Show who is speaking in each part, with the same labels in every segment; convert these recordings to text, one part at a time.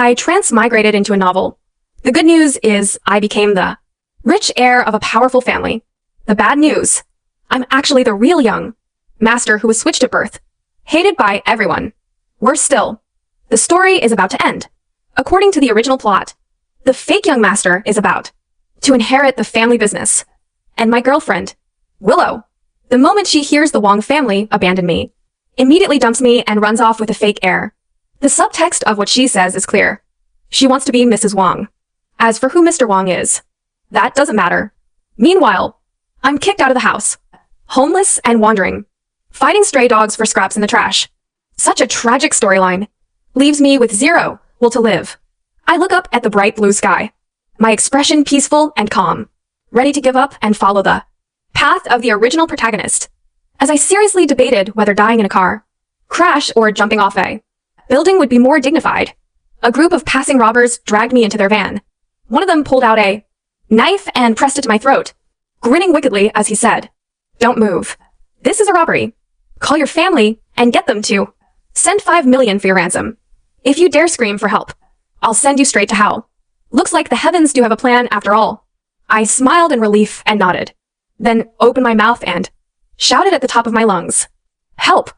Speaker 1: I transmigrated into a novel. The good news is I became the rich heir of a powerful family. The bad news, I'm actually the real young master who was switched at birth, hated by everyone. Worse still, the story is about to end. According to the original plot, the fake young master is about to inherit the family business. And my girlfriend, Willow, the moment she hears the Wong family abandon me, immediately dumps me and runs off with the fake heir. The subtext of what she says is clear. She wants to be Mrs. Wong. As for who Mr. Wong is, that doesn't matter. Meanwhile, I'm kicked out of the house, homeless and wandering, fighting stray dogs for scraps in the trash. Such a tragic storyline. Leaves me with zero will to live. I look up at the bright blue sky, my expression peaceful and calm, ready to give up and follow the path of the original protagonist. As I seriously debated whether dying in a car, crash, or jumping off a building would be more dignified, a group of passing robbers dragged me into their van. One of them pulled out a knife and pressed it to my throat, grinning wickedly as he said, "Don't move. This is a robbery. Call your family and get them to send 5 million for your ransom. If you dare scream for help, I'll send you straight to hell." Looks like the heavens do have a plan after all. I smiled in relief and nodded, then opened my mouth and shouted at the top of my lungs, "Help!"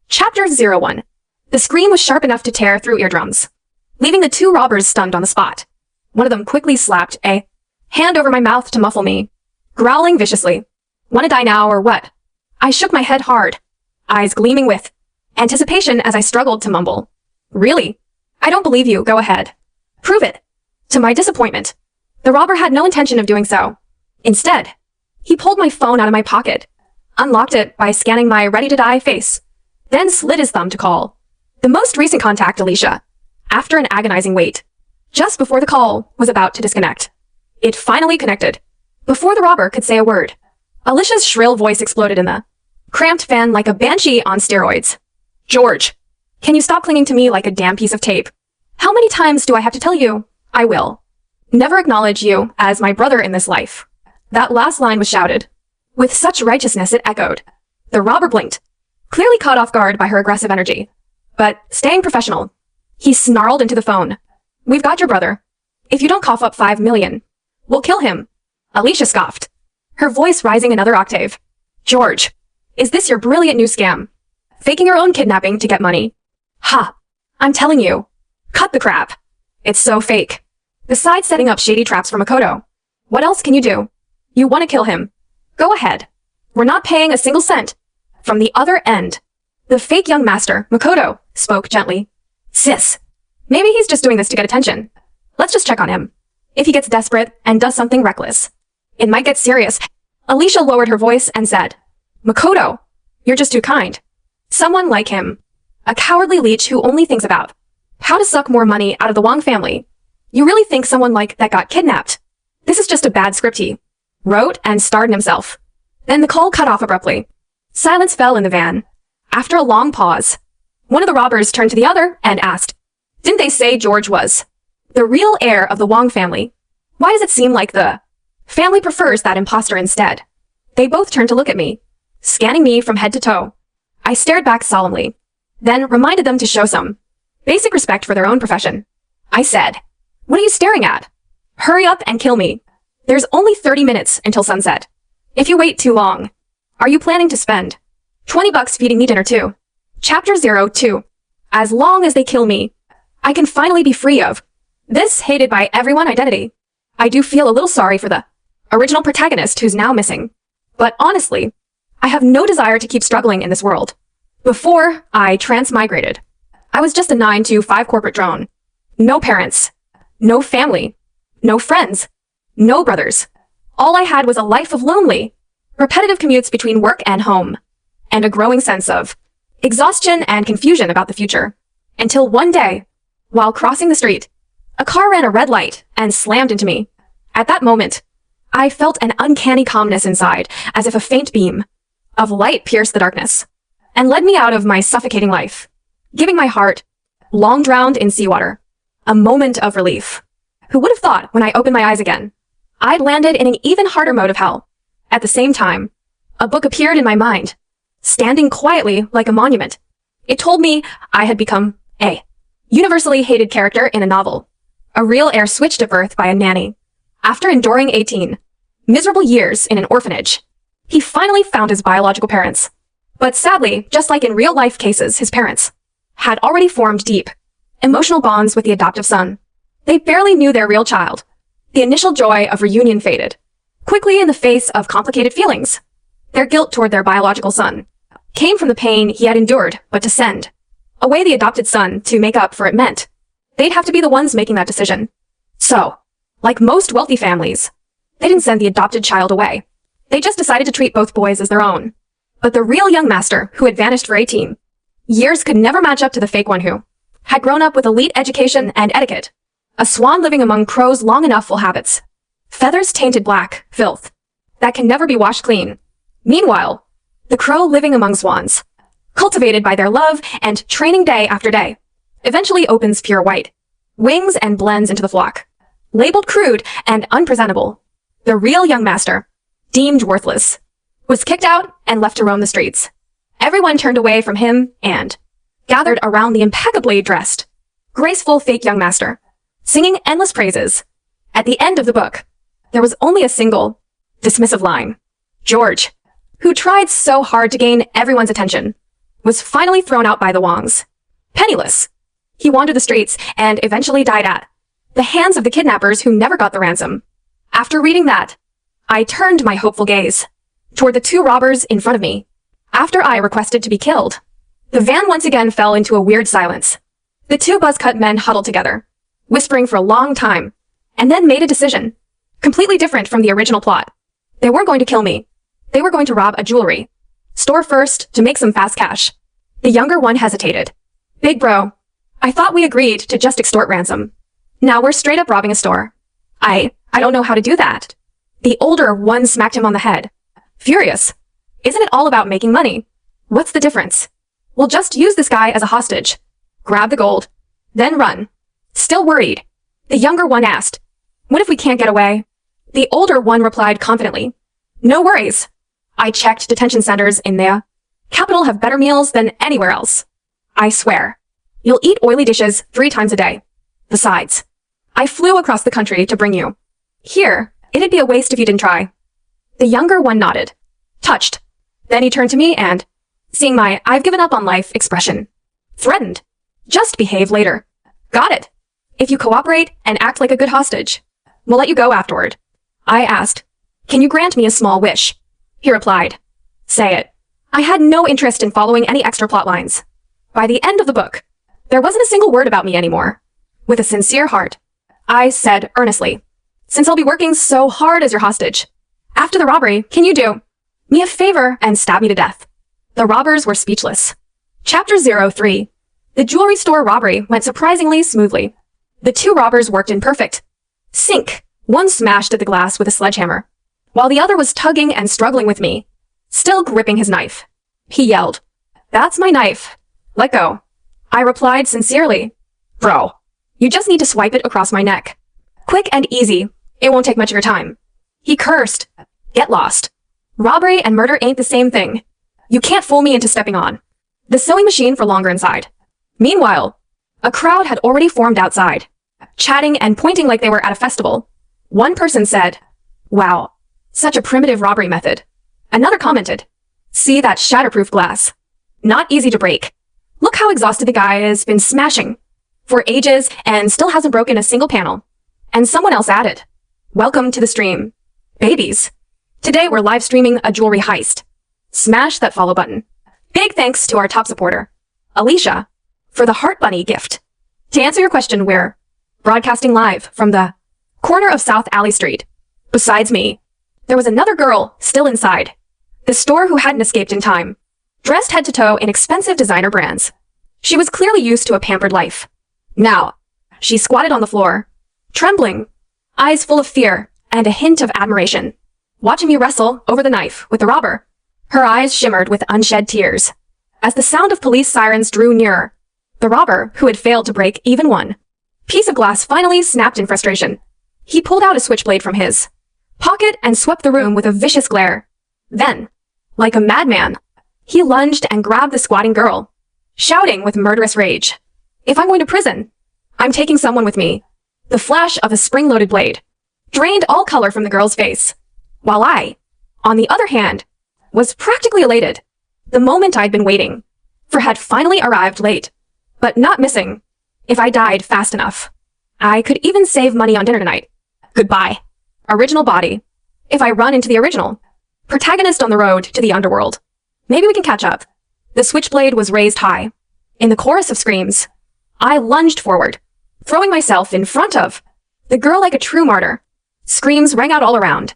Speaker 1: Chapter 01. The scream was sharp enough to tear through eardrums, leaving the two robbers stunned on the spot. One of them quickly slapped a hand over my mouth to muffle me, growling viciously, "Wanna die now or what?" I shook my head hard, eyes gleaming with anticipation as I struggled to mumble, "Really? I don't believe you, go ahead. Prove it." To my disappointment, the robber had no intention of doing so. Instead, he pulled my phone out of my pocket, unlocked it by scanning my ready-to-die face, then slid his thumb to call the most recent contact, Alicia. After an agonizing wait, just before the call was about to disconnect, it finally connected. Before the robber could say a word, Alicia's shrill voice exploded in the cramped fan like a banshee on steroids. "George, can you stop clinging to me like a damn piece of tape? How many times do I have to tell you? I will never acknowledge you as my brother in this life." That last line was shouted with such righteousness it echoed. The robber blinked, clearly caught off guard by her aggressive energy. But staying professional, he snarled into the phone, "We've got your brother. If you don't cough up 5 million, we'll kill him." Alicia scoffed, her voice rising another octave. "George, is this your brilliant new scam? Faking your own kidnapping to get money? Ha! I'm telling you, cut the crap. It's so fake. Besides setting up shady traps for Makoto, what else can you do? You want to kill him? Go ahead. We're not paying a single cent." From the other end, the fake young master, Makoto, spoke gently. "Sis, maybe he's just doing this to get attention. Let's just check on him. If he gets desperate and does something reckless, it might get serious." Alicia lowered her voice and said, "Makoto, you're just too kind. Someone like him, a cowardly leech who only thinks about how to suck more money out of the Wong family. You really think someone like that got kidnapped? This is just a bad script he wrote and starred in himself." Then the call cut off abruptly. Silence fell in the van. After a long pause, one of the robbers turned to the other and asked, "Didn't they say George was the real heir of the Wong family? Why does it seem like the family prefers that imposter instead?" They both turned to look at me, scanning me from head to toe. I stared back solemnly, then reminded them to show some basic respect for their own profession. I said, "What are you staring at? Hurry up and kill me. There's only 30 minutes until sunset. If you wait too long, are you planning to spend $20 feeding me dinner too?" Chapter 02. As long as they kill me, I can finally be free of this hated by everyone identity. I do feel a little sorry for the original protagonist who's now missing. But honestly, I have no desire to keep struggling in this world. Before I transmigrated, I was just a 9 to 5 corporate drone. No parents, no family, no friends, no brothers. All I had was a life of lonely, repetitive commutes between work and home, and a growing sense of exhaustion and confusion about the future. Until one day, while crossing the street, a car ran a red light and slammed into me. At that moment, I felt an uncanny calmness inside, as if a faint beam of light pierced the darkness and led me out of my suffocating life, giving my heart, long drowned in seawater, a moment of relief. Who would have thought when I opened my eyes again, I'd landed in an even harder mode of hell. At the same time, a book appeared in my mind, standing quietly like a monument. It told me I had become a Universally hated character in a novel. A real heir switched at birth by a nanny. After enduring 18 miserable years in an orphanage, he finally found his biological parents. But sadly, just like in real-life cases, his parents had already formed deep emotional bonds with the adoptive son. They barely knew their real child. The initial joy of reunion faded quickly in the face of complicated feelings. Their guilt toward their biological son came from the pain he had endured, but to send away the adopted son to make up for it meant they'd have to be the ones making that decision. So, like most wealthy families, they didn't send the adopted child away. They just decided to treat both boys as their own. But the real young master, who had vanished for 18 years, could never match up to the fake one who had grown up with elite education and etiquette. A swan living among crows long enough full habits. Feathers tainted black, filth that can never be washed clean. Meanwhile, the crow living among swans, cultivated by their love and training day after day, eventually opens pure white wings and blends into the flock. Labeled crude and unpresentable, the real young master, deemed worthless, was kicked out and left to roam the streets. Everyone turned away from him and gathered around the impeccably dressed, graceful fake young master, singing endless praises. At the end of the book, there was only a single, dismissive line. George, who tried so hard to gain everyone's attention, was finally thrown out by the Wongs. Penniless, he wandered the streets and eventually died at the hands of the kidnappers who never got the ransom. After reading that, I turned my hopeful gaze toward the two robbers in front of me. After I requested to be killed, the van once again fell into a weird silence. The two buzz-cut men huddled together, whispering for a long time, and then made a decision, completely different from the original plot. They weren't going to kill me. They were going to rob a jewelry store first to make some fast cash. The younger one hesitated. Big bro, I thought we agreed to just extort ransom. Now we're straight up robbing a store. I don't know how to do that. The older one smacked him on the head. Furious. Isn't it all about making money? What's the difference? We'll just use this guy as a hostage. Grab the gold. Then run. Still worried, the younger one asked, what if we can't get away? The older one replied confidently, no worries. I checked detention centers in the capital have better meals than anywhere else. I swear. You'll eat oily dishes 3 times a day. Besides, I flew across the country to bring you here. It'd be a waste if you didn't try. The younger one nodded, touched. Then he turned to me and, seeing my I've given up on life expression, threatened. Just behave later. Got it. If you cooperate and act like a good hostage, we'll let you go afterward. I asked, can you grant me a small wish? He replied, say it. I had no interest in following any extra plot lines. By the end of the book, there wasn't a single word about me anymore. With a sincere heart, I said earnestly, since I'll be working so hard as your hostage, after the robbery, can you do me a favor and stab me to death? The robbers were speechless. Chapter 03. The jewelry store robbery went surprisingly smoothly. The two robbers worked in perfect sync. One smashed at the glass with a sledgehammer, while the other was tugging and struggling with me, still gripping his knife. He yelled, that's my knife. Let go. I replied sincerely, bro, you just need to swipe it across my neck. Quick and easy. It won't take much of your time. He cursed. Get lost. Robbery and murder ain't the same thing. You can't fool me into stepping on the sewing machine for longer inside. Meanwhile, a crowd had already formed outside, chatting and pointing like they were at a festival. One person said, wow, such a primitive robbery method. Another commented, see that shatterproof glass? Not easy to break. Look how exhausted the guy has been smashing for ages and still hasn't broken a single panel. And someone else added, welcome to the stream, babies. Today we're live streaming a jewelry heist. Smash that follow button. Big thanks to our top supporter, Alicia, for the Heart Bunny gift. To answer your question, we're broadcasting live from the corner of South Alley Street. Besides me, there was another girl still inside the store who hadn't escaped in time, dressed head to toe in expensive designer brands. She was clearly used to a pampered life. Now, she squatted on the floor, trembling, eyes full of fear and a hint of admiration, watching me wrestle over the knife with the robber. Her eyes shimmered with unshed tears as the sound of police sirens drew nearer. The robber, who had failed to break even one piece of glass, finally snapped in frustration. He pulled out a switchblade from his pocket and swept the room with a vicious glare. Then, like a madman, he lunged and grabbed the squatting girl, shouting with murderous rage, If I'm going to prison, I'm taking someone with me. The flash of a spring-loaded blade drained all color from the girl's face, while I, on the other hand, was practically elated. The moment I'd been waiting for had finally arrived late, but not missing. If I died fast enough, I could even save money on dinner tonight. Goodbye. Original body. If I run into the original protagonist on the road to the underworld, maybe we can catch up. The switchblade was raised high. In the chorus of screams, I lunged forward, throwing myself in front of the girl like a true martyr. Screams rang out all around.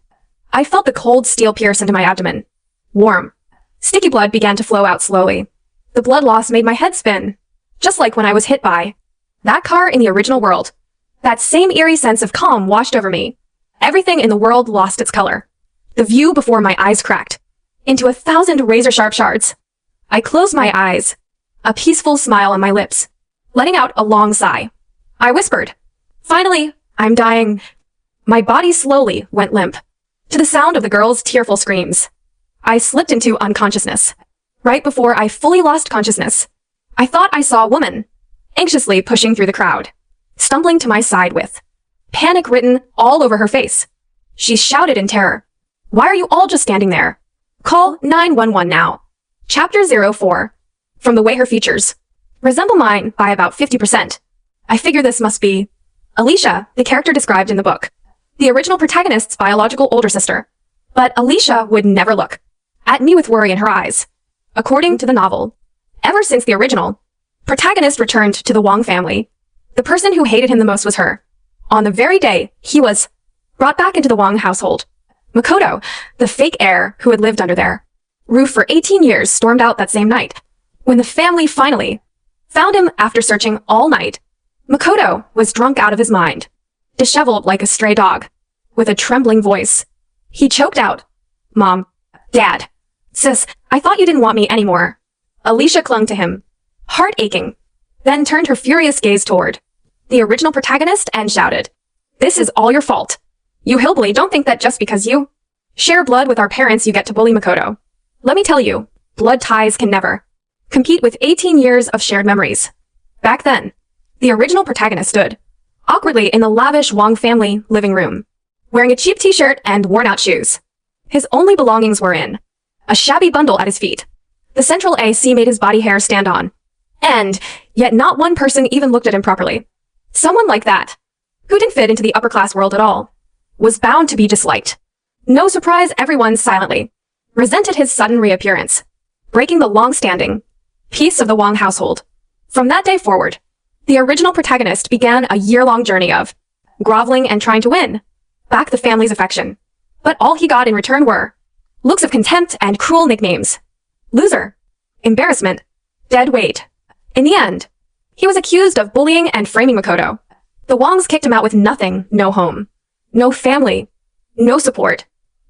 Speaker 1: I felt the cold steel pierce into my abdomen. Warm, sticky blood began to flow out slowly. The blood loss made my head spin, just like when I was hit by that car in the original world. That same eerie sense of calm washed over me. Everything in the world lost its color. The view before my eyes cracked into 1,000 razor-sharp shards. I closed my eyes, a peaceful smile on my lips, letting out a long sigh. I whispered, "Finally, I'm dying." My body slowly went limp to the sound of the girl's tearful screams. I slipped into unconsciousness. Right before I fully lost consciousness, I thought I saw a woman anxiously pushing through the crowd, stumbling to my side with panic written all over her face. She shouted in terror, "Why are you all just standing there? Call 911 now." Chapter 04. From the way her features resemble mine by about 50%, I figure this must be Alicia, the character described in the book, the original protagonist's biological older sister. But Alicia would never look at me with worry in her eyes. According to the novel, ever since the original protagonist returned to the Wong family, the person who hated him the most was her. On the very day he was brought back into the Wong household, Makoto, the fake heir who had lived under their roof for 18 years, stormed out that same night. When the family finally found him after searching all night, Makoto was drunk out of his mind, disheveled like a stray dog. With a trembling voice, he choked out, "Mom, Dad, Sis, I thought you didn't want me anymore." Alicia clung to him, heart aching, then turned her furious gaze toward the original protagonist and shouted, "This is all your fault. You hillbilly, don't think that just because you share blood with our parents you get to bully Makoto. Let me tell you, blood ties can never compete with 18 years of shared memories." Back then, the original protagonist stood awkwardly in the lavish Wong family living room, wearing a cheap t-shirt and worn-out shoes. His only belongings were in a shabby bundle at his feet. The central AC made his body hair stand on, and yet not one person even looked at him properly. Someone like that, who didn't fit into the upper-class world at all, was bound to be disliked. No surprise, everyone silently resented his sudden reappearance, breaking the long-standing peace of the Wong household. From that day forward, the original protagonist began a year-long journey of groveling and trying to win back the family's affection. But all he got in return were looks of contempt and cruel nicknames. Loser, embarrassment, dead weight. In the end, he was accused of bullying and framing Makoto. The Wongs kicked him out with nothing, no home, no family, no support.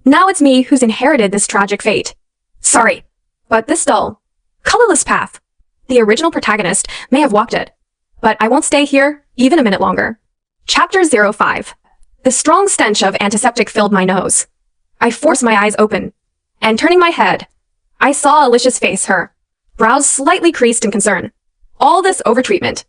Speaker 1: Now it's me who's inherited this tragic fate. Sorry, but this dull, colorless path, the original protagonist may have walked it, but I won't stay here even a minute longer. Chapter 05. The strong stench of antiseptic filled my nose. I forced my eyes open, and turning my head, I saw Alicia's face, her brows slightly creased in concern. All this overtreatment.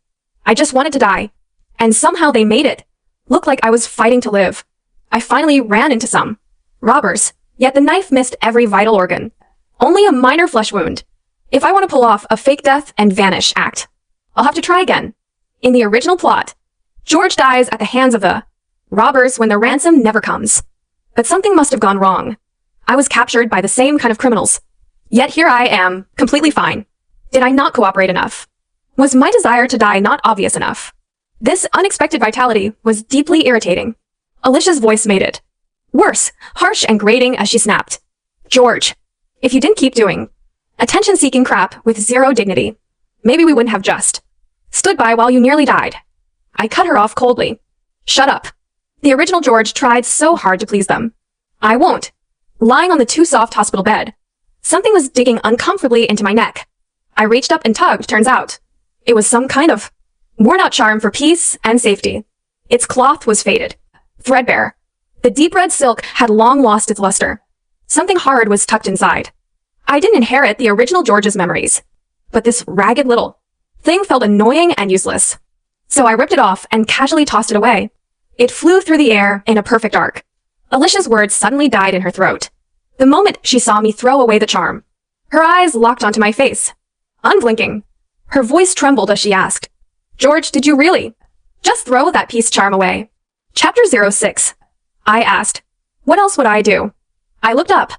Speaker 1: I just wanted to die, and somehow they made it look like I was fighting to live. I finally ran into some robbers, yet the knife missed every vital organ. Only a minor flesh wound. If I want to pull off a fake death and vanish act, I'll have to try again. In the original plot, George dies at the hands of the robbers when the ransom never comes. But something must have gone wrong. I was captured by the same kind of criminals. Yet here I am, completely fine. Did I not cooperate enough? Was my desire to die not obvious enough? This unexpected vitality was deeply irritating. Alicia's voice made it worse, harsh and grating as she snapped, "George, if you didn't keep doing attention-seeking crap with zero dignity, maybe we wouldn't have just stood by while you nearly died." I cut her off coldly. "Shut up." The original George tried so hard to please them. "I won't." Lying on the too-soft hospital bed, something was digging uncomfortably into my neck. I reached up and tugged, turns out. It was some kind of worn-out charm for peace and safety. Its cloth was faded, threadbare. The deep red silk had long lost its luster. Something hard was tucked inside. I didn't inherit the original George's memories, but this ragged little thing felt annoying and useless. So I ripped it off and casually tossed it away. It flew through the air in a perfect arc. Alicia's words suddenly died in her throat. The moment she saw me throw away the charm, her eyes locked onto my face. Unblinking, her voice trembled as she asked, "George, did you really just throw that piece charm away?" Chapter 06. I asked, "What else would I do?" I looked up,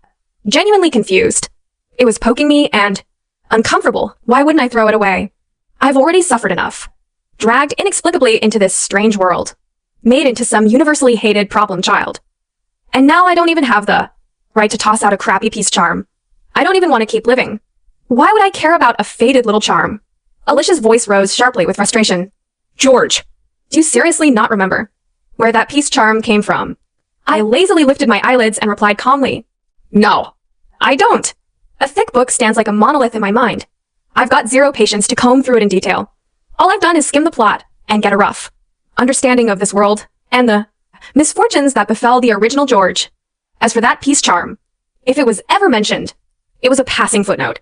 Speaker 1: genuinely confused. It was poking me and uncomfortable. Why wouldn't I throw it away? I've already suffered enough. Dragged inexplicably into this strange world. Made into some universally hated problem child. And now I don't even have the right to toss out a crappy piece charm. I don't even want to keep living. Why would I care about a faded little charm? Alicia's voice rose sharply with frustration. "George, do you seriously not remember where that piece charm came from?" I lazily lifted my eyelids and replied calmly, "No, I don't." A thick book stands like a monolith in my mind. I've got zero patience to comb through it in detail. All I've done is skim the plot and get a rough understanding of this world and the misfortunes that befell the original George. As for that piece charm, if it was ever mentioned, it was a passing footnote.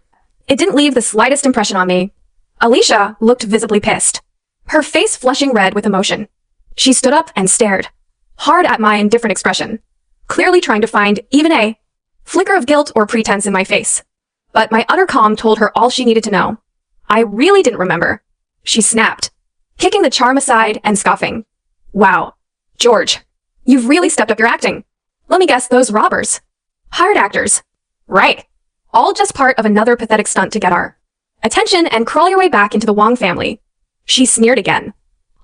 Speaker 1: It didn't leave the slightest impression on me. Alicia looked visibly pissed, her face flushing red with emotion. She stood up and stared hard at my indifferent expression, clearly trying to find even a flicker of guilt or pretense in my face. But my utter calm told her all she needed to know. I really didn't remember. She snapped, kicking the charm aside and scoffing. "Wow, George, you've really stepped up your acting. Let me guess, those robbers. Hired actors. Right. All just part of another pathetic stunt to get our attention and crawl your way back into the Wong family." She sneered again.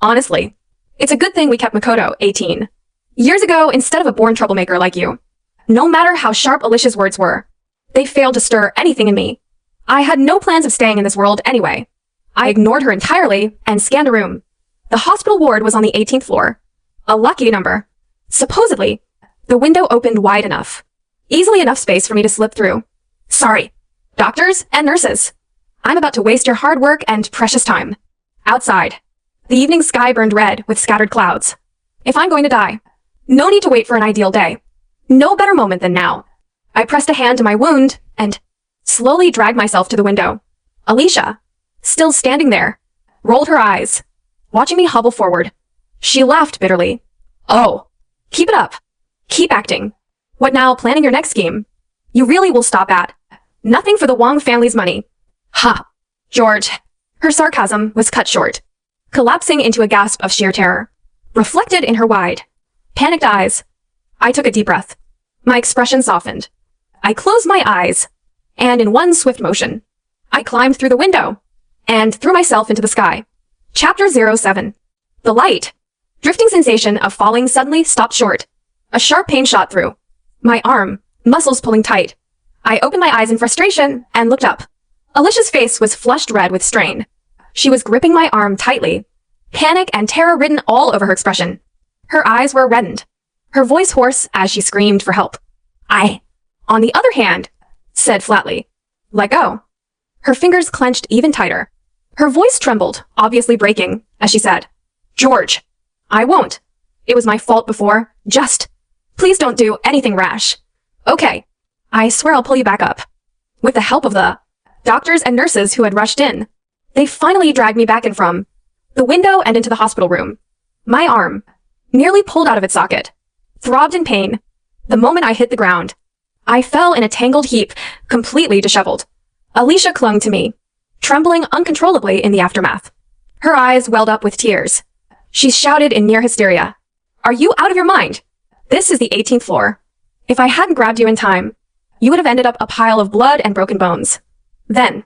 Speaker 1: "Honestly, it's a good thing we kept Makoto 18 years ago instead of a born troublemaker like you." No matter how sharp Alicia's words were, they failed to stir anything in me. I had no plans of staying in this world anyway. I ignored her entirely and scanned a room. The hospital ward was on the 18th floor. A lucky number. Supposedly, the window opened wide enough. Easily enough space for me to slip through. "Sorry, doctors and nurses. I'm about to waste your hard work and precious time." Outside, the evening sky burned red with scattered clouds. If I'm going to die, no need to wait for an ideal day. No better moment than now. I pressed a hand to my wound and slowly dragged myself to the window. Alicia, still standing there, rolled her eyes, watching me hobble forward. She laughed bitterly. "Oh, keep it up. Keep acting. What now, planning your next scheme? You really will stop at nothing for the Wong family's money." "Ha, George." Her sarcasm was cut short, collapsing into a gasp of sheer terror, reflected in her wide, panicked eyes. I took a deep breath. My expression softened. I closed my eyes, and in one swift motion, I climbed through the window and threw myself into the sky. Chapter 07. The light, drifting sensation of falling suddenly stopped short. A sharp pain shot through my arm, muscles pulling tight. I opened my eyes in frustration and looked up. Alicia's face was flushed red with strain. She was gripping my arm tightly, panic and terror written all over her expression. Her eyes were reddened, her voice hoarse as she screamed for help. I, on the other hand, said flatly, "Let go." Her fingers clenched even tighter. Her voice trembled, obviously breaking, as she said, "George, I won't. It was my fault before. Please don't do anything rash. Okay, I swear I'll pull you back up." With the help of the doctors and nurses who had rushed in, they finally dragged me back in from the window and into the hospital room. My arm, nearly pulled out of its socket, throbbed in pain. The moment I hit the ground, I fell in a tangled heap, completely disheveled. Alicia clung to me, trembling uncontrollably in the aftermath. Her eyes welled up with tears. She shouted in near hysteria, "Are you out of your mind? This is the 18th floor. If I hadn't grabbed you in time, you would have ended up a pile of blood and broken bones." Then,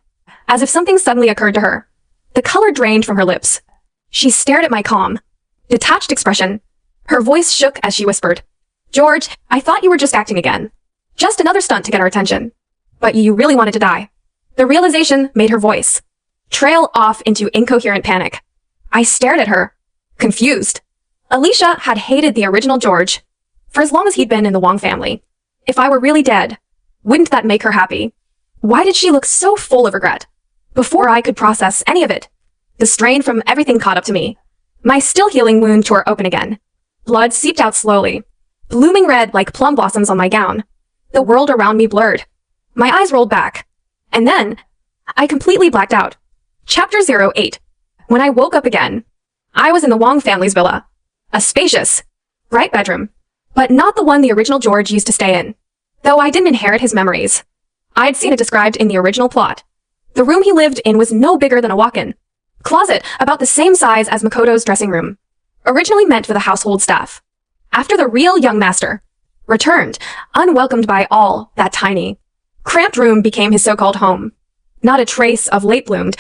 Speaker 1: as if something suddenly occurred to her, the color drained from her lips. She stared at my calm, detached expression. Her voice shook as she whispered, "George, I thought you were just acting again. Just another stunt to get our attention. But you really wanted to die." The realization made her voice trail off into incoherent panic. I stared at her, confused. Alicia had hated the original George for as long as he'd been in the Wong family. If I were really dead, wouldn't that make her happy? Why did she look so full of regret? Before I could process any of it, the strain from everything caught up to me. My still healing wound tore open again. Blood seeped out slowly, blooming red like plum blossoms on my gown. The world around me blurred. My eyes rolled back. And then, I completely blacked out. Chapter 08. When I woke up again, I was in the Wong family's villa. A spacious, bright bedroom, but not the one the original George used to stay in. Though I didn't inherit his memories. I'd seen it described in the original plot. The room he lived in was no bigger than a walk-in closet, about the same size as Makoto's dressing room, originally meant for the household staff. After the real young master returned, unwelcomed by all, that tiny, cramped room became his so-called home. Not a trace of late-bloomed,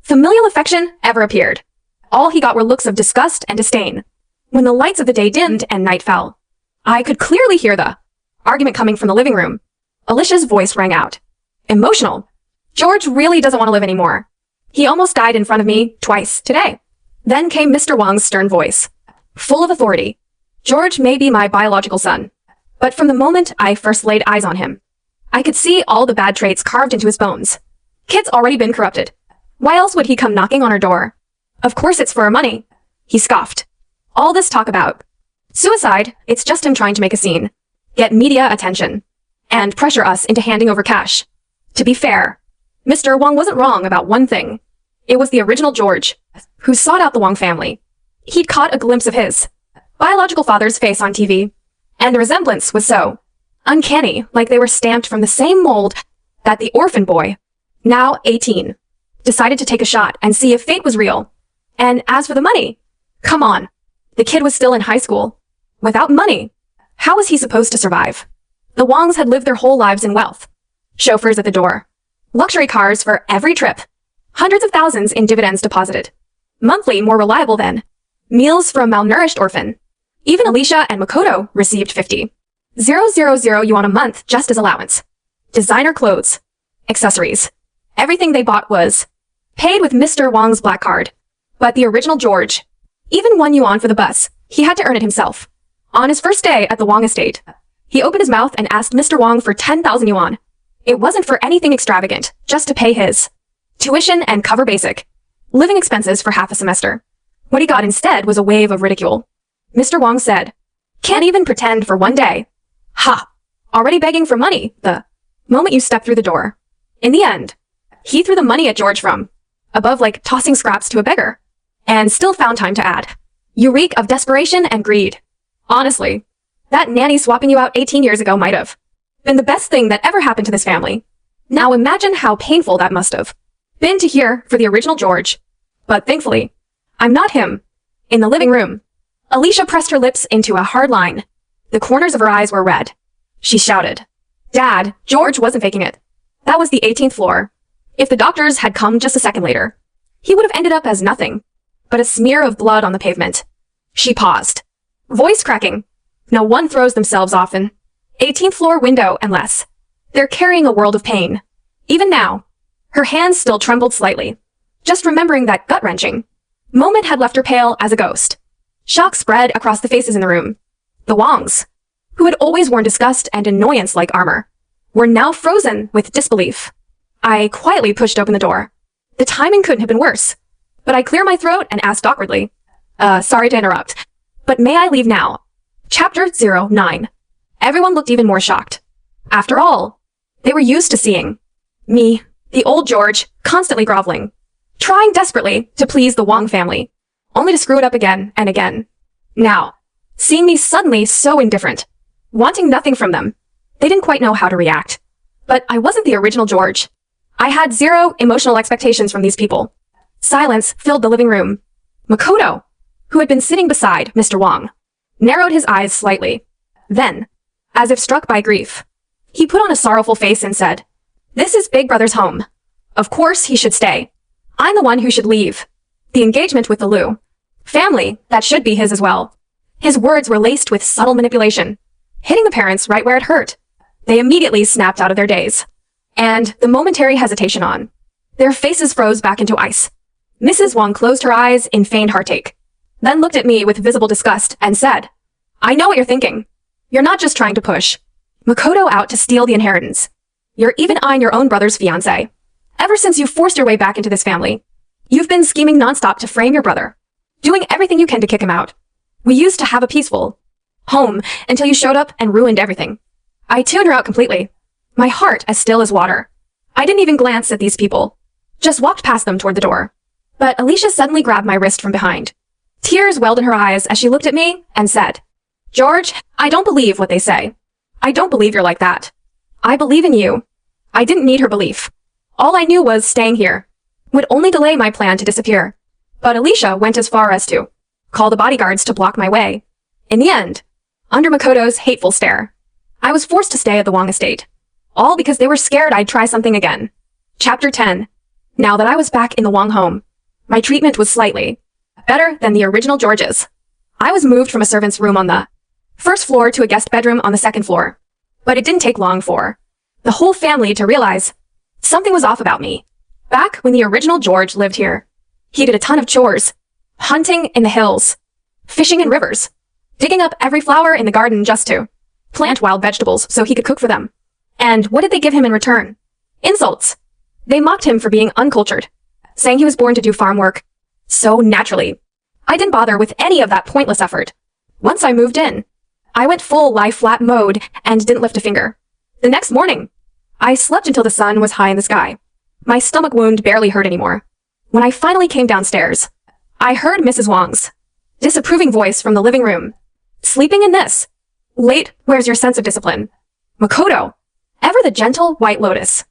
Speaker 1: familial affection ever appeared. All he got were looks of disgust and disdain. When the lights of the day dimmed and night fell, I could clearly hear the argument coming from the living room. Alicia's voice rang out. Emotional. George really doesn't want to live anymore. He almost died in front of me twice today. Then came Mr. Wong's stern voice, full of authority. George may be my biological son, but from the moment I first laid eyes on him, I could see all the bad traits carved into his bones. Kid's already been corrupted. Why else would he come knocking on our door? Of course it's for our money. He scoffed. All this talk about suicide, it's just him trying to make a scene, get media attention, and pressure us into handing over cash. To be fair, Mr. Wong wasn't wrong about one thing. It was the original George, who sought out the Wong family. He'd caught a glimpse of his biological father's face on TV, and the resemblance was so uncanny, like they were stamped from the same mold, that the orphan boy, now 18, decided to take a shot and see if fate was real. And as for the money, come on, the kid was still in high school. Without money, how was he supposed to survive? The Wongs had lived their whole lives in wealth. Chauffeurs at the door, luxury cars for every trip, hundreds of thousands in dividends deposited, monthly more reliable than meals for a malnourished orphan. Even Alicia and Makoto received 50,000 yuan a month just as allowance. Designer clothes, accessories, everything they bought was paid with Mr. Wong's black card. But the original George, even 1 yuan for the bus, he had to earn it himself. On his first day at the Wong estate, he opened his mouth and asked Mr. Wong for 10,000 yuan. It wasn't for anything extravagant, just to pay his tuition and cover basic living expenses for half a semester. What he got instead was a wave of ridicule. Mr. Wong said, "Can't even pretend for 1 day. Ha! Already begging for money the moment you step through the door." In the end, he threw the money at George from above like tossing scraps to a beggar, and still found time to add, "You reek of desperation and greed." Honestly, that nanny swapping you out 18 years ago might have been the best thing that ever happened to this family. Now imagine how painful that must have been to hear for the original George. But thankfully, I'm not him. In the living room, Alicia pressed her lips into a hard line. The corners of her eyes were red. She shouted, "Dad, George wasn't faking it. That was the 18th floor. If the doctors had come just a second later, he would have ended up as nothing but a smear of blood on the pavement." She paused, voice cracking. No one throws themselves off an 18th floor window unless they're carrying a world of pain. Even now, her hands still trembled slightly. Just remembering that gut-wrenching moment had left her pale as a ghost. Shock spread across the faces in the room. The Wongs, who had always worn disgust and annoyance like armor, were now frozen with disbelief. I quietly pushed open the door. The timing couldn't have been worse, but I cleared my throat and asked awkwardly, sorry to interrupt, but may I leave now? Chapter 09. Everyone looked even more shocked. After all, they were used to seeing me, the old George, constantly groveling, trying desperately to please the Wong family, only to screw it up again and again. Now, seeing me suddenly so indifferent, wanting nothing from them, they didn't quite know how to react. But I wasn't the original George. I had zero emotional expectations from these people. Silence filled the living room. Makoto, who had been sitting beside Mr. Wong, narrowed his eyes slightly. Then, as if struck by grief, he put on a sorrowful face and said, "This is Big Brother's home. Of course he should stay. I'm the one who should leave. The engagement with the Liu family, that should be his as well." His words were laced with subtle manipulation, hitting the parents right where it hurt. They immediately snapped out of their daze. And the momentary hesitation on their faces froze back into ice. Mrs. Wong closed her eyes in feigned heartache, then looked at me with visible disgust and said, "I know what you're thinking. You're not just trying to push Makoto out to steal the inheritance. You're even eyeing your own brother's fiancé. Ever since you forced your way back into this family, you've been scheming nonstop to frame your brother, doing everything you can to kick him out. We used to have a peaceful home until you showed up and ruined everything." I tuned her out completely, my heart as still as water. I didn't even glance at these people, just walked past them toward the door. But Alicia suddenly grabbed my wrist from behind. Tears welled in her eyes as she looked at me and said, "George, I don't believe what they say. I don't believe you're like that. I believe in you." I didn't need her belief. All I knew was staying here would only delay my plan to disappear. But Alicia went as far as to call the bodyguards to block my way. In the end, under Makoto's hateful stare, I was forced to stay at the Wong estate. All because they were scared I'd try something again. Chapter 10. Now that I was back in the Wong home, my treatment was slightly better than the original George's. I was moved from a servant's room on the first floor to a guest bedroom on the second floor. But it didn't take long for the whole family to realize something was off about me. Back when the original George lived here, he did a ton of chores, hunting in the hills, fishing in rivers, digging up every flower in the garden just to plant wild vegetables so he could cook for them. And what did they give him in return? Insults. They mocked him for being uncultured, saying he was born to do farm work so naturally. I didn't bother with any of that pointless effort. Once I moved in, I went full lie flat mode and didn't lift a finger. The next morning, I slept until the sun was high in the sky. My stomach wound barely hurt anymore. When I finally came downstairs, I heard Mrs. Wong's disapproving voice from the living room. "Sleeping in this? Late, where's your sense of discipline?" Makoto, ever the gentle white lotus,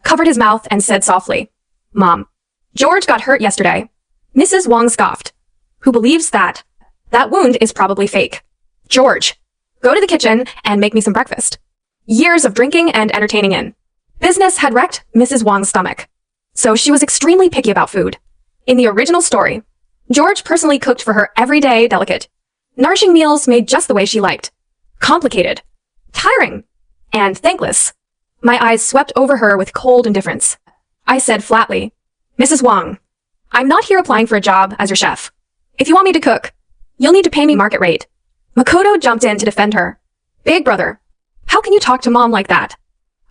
Speaker 1: covered his mouth and said softly, "Mom, George got hurt yesterday." Mrs. Wong scoffed. "Who believes that? That wound is probably fake. George, go to the kitchen and make me some breakfast." Years of drinking and entertaining in business had wrecked Mrs. Wong's stomach, so she was extremely picky about food. In the original story, George personally cooked for her everyday delicate, nourishing meals made just the way she liked. Complicated, tiring, and thankless. My eyes swept over her with cold indifference. I said flatly, "Mrs. Wong, I'm not here applying for a job as your chef. If you want me to cook, you'll need to pay me market rate." Makoto jumped in to defend her. "Big brother, how can you talk to Mom like that?"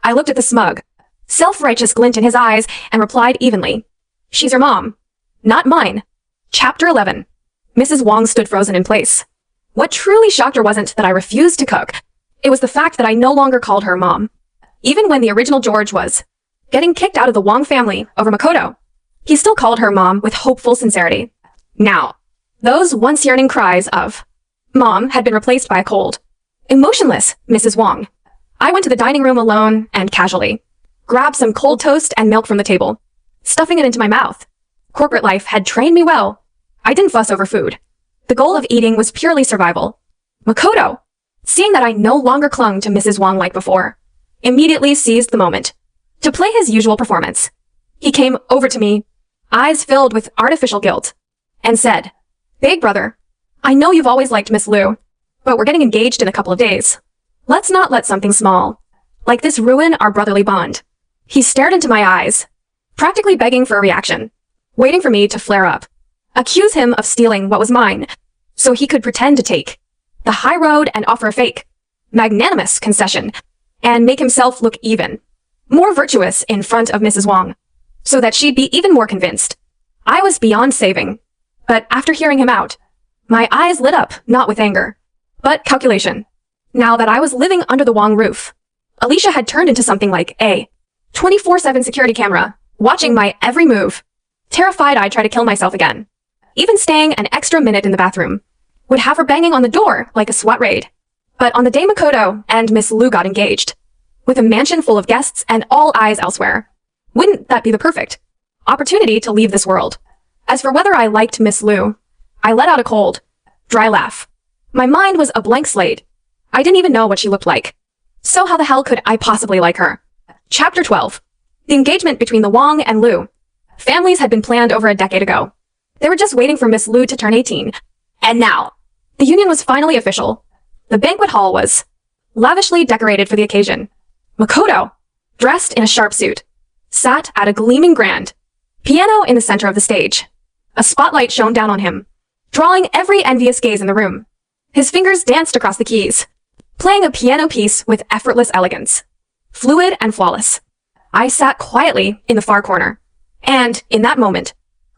Speaker 1: I looked at the smug, self-righteous glint in his eyes and replied evenly, "She's your mom, not mine." Chapter 11. Mrs. Wong stood frozen in place. What truly shocked her wasn't that I refused to cook. It was the fact that I no longer called her Mom. Even when the original George was getting kicked out of the Wong family over Makoto, he still called her Mom with hopeful sincerity. Now, those once yearning cries of Mom had been replaced by a cold, emotionless Mrs. Wong. I went to the dining room alone and casually grabbed some cold toast and milk from the table, stuffing it into my mouth. Corporate life had trained me well. I didn't fuss over food. The goal of eating was purely survival. Makoto, seeing that I no longer clung to Mrs. Wong like before, immediately seized the moment to play his usual performance. He came over to me, eyes filled with artificial guilt, and said, "Big brother, I know you've always liked Miss Liu, but we're getting engaged in a couple of days. Let's not let something small like this ruin our brotherly bond." He stared into my eyes, practically begging for a reaction, waiting for me to flare up, accuse him of stealing what was mine, so he could pretend to take the high road and offer a fake, magnanimous concession, and make himself look even more virtuous in front of Mrs. Wong, so that she'd be even more convinced I was beyond saving. But after hearing him out, my eyes lit up, not with anger, but calculation. Now that I was living under the Wong roof, Alicia had turned into something like a 24/7 security camera, watching my every move. Terrified I'd try to kill myself again. Even staying an extra minute in the bathroom would have her banging on the door like a SWAT raid. But on the day Makoto and Miss Liu got engaged, with a mansion full of guests and all eyes elsewhere, wouldn't that be the perfect opportunity to leave this world? As for whether I liked Miss Liu, I let out a cold, dry laugh. My mind was a blank slate. I didn't even know what she looked like. So how the hell could I possibly like her? Chapter 12. The engagement between the Wong and Liu families had been planned over a decade ago. They were just waiting for Miss Liu to turn 18. And now, the union was finally official. The banquet hall was lavishly decorated for the occasion. Makoto, dressed in a sharp suit, sat at a gleaming grand piano in the center of the stage. A spotlight shone down on him, drawing every envious gaze in the room. His fingers danced across the keys, playing a piano piece with effortless elegance, fluid and flawless. I sat quietly in the far corner, and in that moment,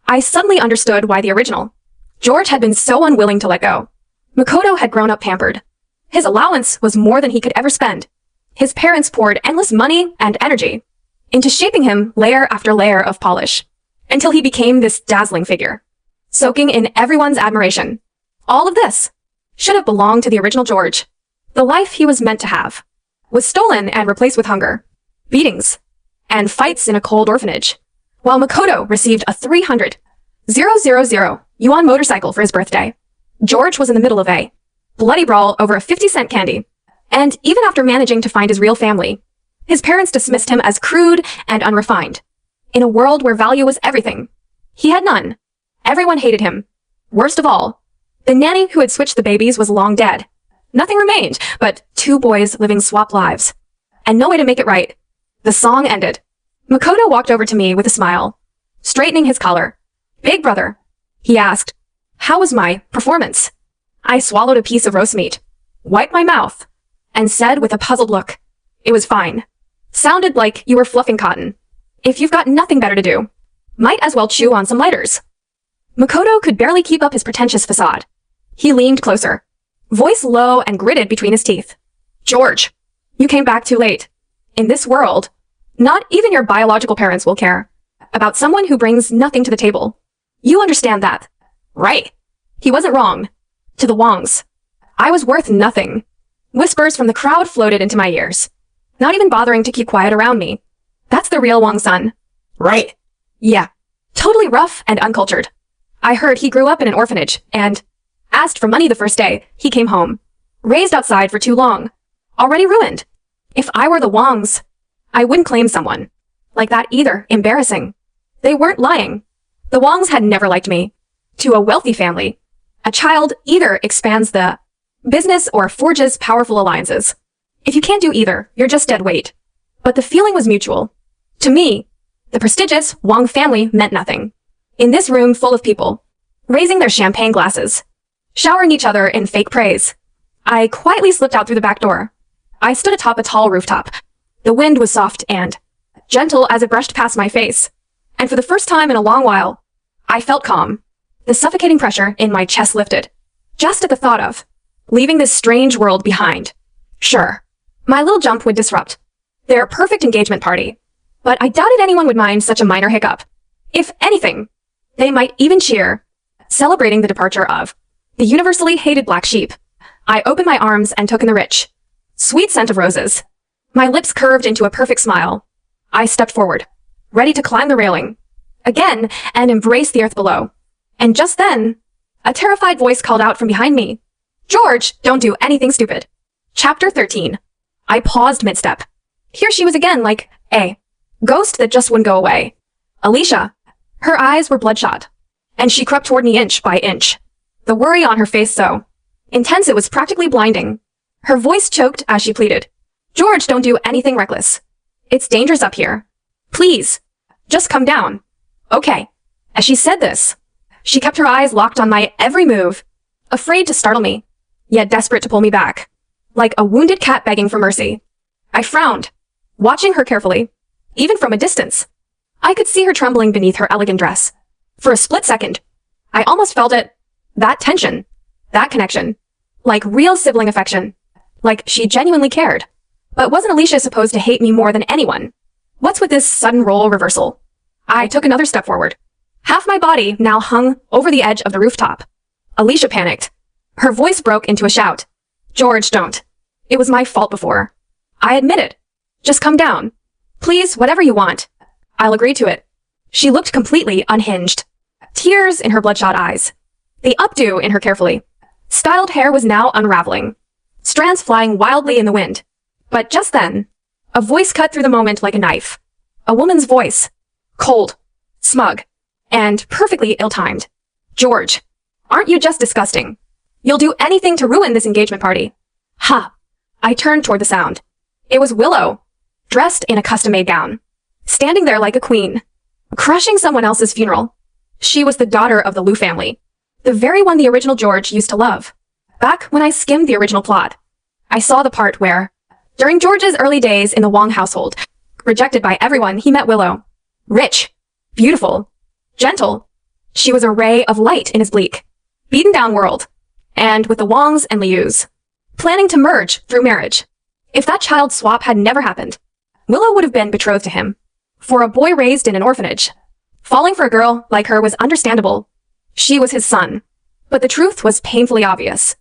Speaker 1: I suddenly understood why the original George had been so unwilling to let go. Makoto had grown up pampered. His allowance was more than he could ever spend. His parents poured endless money and energy into shaping him layer after layer of polish. until he became this dazzling figure, soaking in everyone's admiration. All of this should have belonged to the original George. The life he was meant to have was stolen and replaced with hunger, beatings, and fights in a cold orphanage, while Makoto received a 300,000 yuan motorcycle for his birthday. George was in the middle of a bloody brawl over a 50-cent candy, and even after managing to find his real family, his parents dismissed him as crude and unrefined. In a world where value was everything, he had none. Everyone hated him. Worst of all, the nanny who had switched the babies was long dead. Nothing remained but 2 boys living swap lives, and no way to make it right. The song ended. Makoto walked over to me with a smile, straightening his collar. "Big brother," he asked, "how was my performance?" I swallowed a piece of roast meat, wiped my mouth, and said with a puzzled look, "It was fine. Sounded like you were fluffing cotton. If you've got nothing better to do, might as well chew on some lighters." Makoto could barely keep up his pretentious facade. He leaned closer, voice low and gritted between his teeth. "George, you came back too late. In this world, not even your biological parents will care about someone who brings nothing to the table. You understand that, right?" He wasn't wrong. To the Wongs, I was worth nothing. Whispers from the crowd floated into my ears, not even bothering to keep quiet around me. "That's the real Wong son." "Right." "Yeah. Totally rough and uncultured. I heard he grew up in an orphanage and asked for money the first day he came home. Raised outside for too long. Already ruined. If I were the Wongs, I wouldn't claim someone like that either. Embarrassing." They weren't lying. The Wongs had never liked me. To a wealthy family, a child either expands the business or forges powerful alliances. If you can't do either, you're just dead weight. But the feeling was mutual. To me, the prestigious Wong family meant nothing. In this room full of people, raising their champagne glasses, showering each other in fake praise, I quietly slipped out through the back door. I stood atop a tall rooftop. The wind was soft and gentle as it brushed past my face, and for the first time in a long while, I felt calm. The suffocating pressure in my chest lifted, just at the thought of leaving this strange world behind. Sure, my little jump would disrupt their perfect engagement party, but I doubted anyone would mind such a minor hiccup. If anything, they might even cheer, celebrating the departure of the universally hated black sheep. I opened my arms and took in the rich, sweet scent of roses. My lips curved into a perfect smile. I stepped forward, ready to climb the railing again and embrace the earth below. And just then, a terrified voice called out from behind me, "George, don't do anything stupid." Chapter 13. I paused mid-step. Here she was again, like a ghost that just wouldn't go away. Alicia. Her eyes were bloodshot, and she crept toward me inch by inch, the worry on her face so intense it was practically blinding. Her voice choked as she pleaded, "George, don't do anything reckless. It's dangerous up here. Please, just come down." "Okay." As she said this, she kept her eyes locked on my every move, afraid to startle me, yet desperate to pull me back, like a wounded cat begging for mercy. I frowned, watching her carefully, even from a distance. I could see her trembling beneath her elegant dress. For a split second, I almost felt it. That tension, that connection, like real sibling affection, like she genuinely cared. But wasn't Alicia supposed to hate me more than anyone? What's with this sudden role reversal? I took another step forward. Half my body now hung over the edge of the rooftop. Alicia panicked. Her voice broke into a shout. "George, don't. It was my fault before. I admit it. Just come down. Please, whatever you want. I'll agree to it." She looked completely unhinged, tears in her bloodshot eyes, the updo in her carefully styled hair was now unraveling, strands flying wildly in the wind. But just then, a voice cut through the moment like a knife. A woman's voice, cold, smug, and perfectly ill-timed. "George, aren't you just disgusting? You'll do anything to ruin this engagement party." Ha! I turned toward the sound. It was Willow, dressed in a custom-made gown, standing there like a queen, crushing someone else's funeral. She was the daughter of the Liu family, the very one the original George used to love. Back when I skimmed the original plot, I saw the part where, during George's early days in the Wong household, rejected by everyone, he met Willow. Rich, beautiful, gentle, she was a ray of light in his bleak, beaten down world. And with the Wongs and Lius planning to merge through marriage, if that child swap had never happened, Willow would have been betrothed to him. For a boy raised in an orphanage, Falling for a girl like her was understandable. She was his son. But the truth was painfully obvious.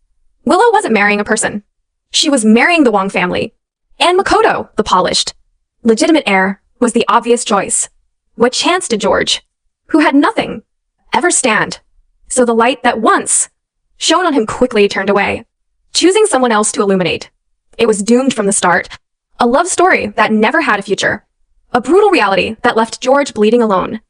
Speaker 1: Willow wasn't marrying a person. She was marrying the Wong family. And Makoto, the polished, legitimate heir, was the obvious choice. What chance did George, who had nothing, ever stand? So the light that once shone on him quickly turned away, choosing someone else to illuminate. It was doomed from the start. A love story that never had a future. A brutal reality that left George bleeding alone.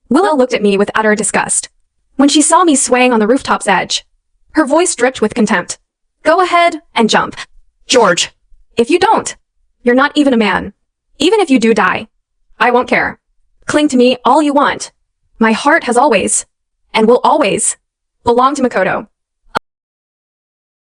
Speaker 1: Willow looked at me with utter disgust. When she saw me swaying on the rooftop's edge, her voice dripped with contempt. Go ahead and jump. George, if you don't, you're not even a man. Even if you do die, I won't care. Cling to me all you want. My heart has always, and will always, belong to Makoto.